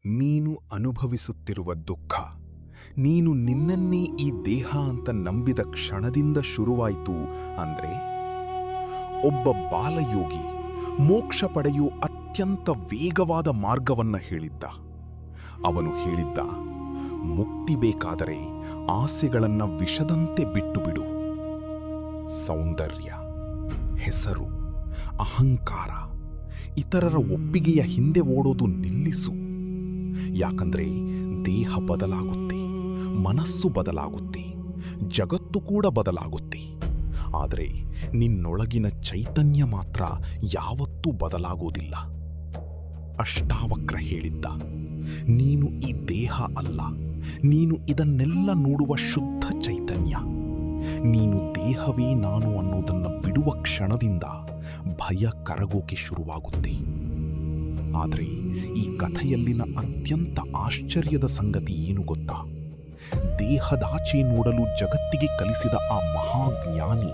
ನೀನು ಅನುಭವಿಸುತ್ತಿರುವ ದುಃಖ ನೀನು ನಿನ್ನನ್ನೇ ಈ ದೇಹ ಅಂತ ನಂಬಿದ ಕ್ಷಣದಿಂದ ಶುರುವಾಯಿತು ಅಂದ್ರೆ ಒಬ್ಬ ಬಾಲಯೋಗಿ ಮೋಕ್ಷ ಪಡೆಯುವ ಅತ್ಯಂತ ವೇಗವಾದ ಮಾರ್ಗವನ್ನ ಹೇಳಿದ್ದ. ಅವನು ಹೇಳಿದ್ದ, ಮುಕ್ತಿ ಬೇಕಾದರೆ ಆಸೆಗಳನ್ನ ವಿಷದಂತೆ ಬಿಟ್ಟು ಬಿಡು. ಸೌಂದರ್ಯ, ಹೆಸರು, ಅಹಂಕಾರ, ಇತರರ ಒಪ್ಪಿಗೆಯ ಹಿಂದೆ ಓಡೋದು ನಿಲ್ಲಿಸು. ಯಾಕಂದ್ರೆ ದೇಹ ಬದಲಾಗುತ್ತೆ, ಮನಸ್ಸು ಬದಲಾಗುತ್ತೆ, ಜಗತ್ತು ಕೂಡ ಬದಲಾಗುತ್ತೆ. ಆದರೆ ನಿನ್ನೊಳಗಿನ ಚೈತನ್ಯ ಮಾತ್ರ ಯಾವತ್ತೂ ಬದಲಾಗೋದಿಲ್ಲ. ಅಷ್ಟಾವಕ್ರ ಹೇಳಿದ್ದ, ನೀನು ಈ ದೇಹ ಅಲ್ಲ, ನೀನು ಇದನ್ನೆಲ್ಲ ನೋಡುವ ಶುದ್ಧ ಚೈತನ್ಯ. ನೀನು ದೇಹವೇ ನಾನು ಅನ್ನೋದನ್ನ ಬಿಡುವ ಕ್ಷಣದಿಂದ ಭಯ ಕರಗೋಕೆ ಶುರುವಾಗುತ್ತೆ. ಆದರೆ ಈ ಕಥೆಯಲ್ಲಿನ ಅತ್ಯಂತ ಆಶ್ಚರ್ಯದ ಸಂಗತಿ ಏನು ಗೊತ್ತಾ? ದೇಹದಾಚೆ ನೋಡಲು ಜಗತ್ತಿಗೆ ಕಲಿಸಿದ ಆ ಮಹಾಜ್ಞಾನಿ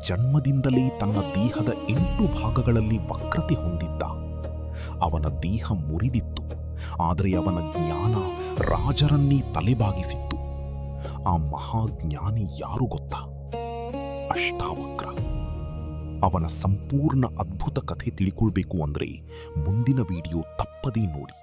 ಜನ್ಮದಿಂದಲೇ ತನ್ನ ದೇಹದ 8 ಭಾಗಗಳಲ್ಲಿ ವಕ್ರತೆ ಹೊಂದಿದ್ದ. ಅವನ ದೇಹ ಮುರಿದಿತ್ತು, ಆದರೆ ಅವನ ಜ್ಞಾನ ರಾಜರನ್ನೇ ತಲೆಬಾಗಿಸಿತ್ತು. ಆ ಮಹಾಜ್ಞಾನಿ ಯಾರು ಗೊತ್ತಾ? ಅಷ್ಟಾವಕ್ರ. ಅವನ ಸಂಪೂರ್ಣ ಅದ್ಭುತ ಕಥೆ ತಿಳ್ಕೊಳ್ಬೇಕು ಅಂದ್ರೆ ಮುಂದಿನ ವಿಡಿಯೋ ತಪ್ಪದೇ ನೋಡಿ.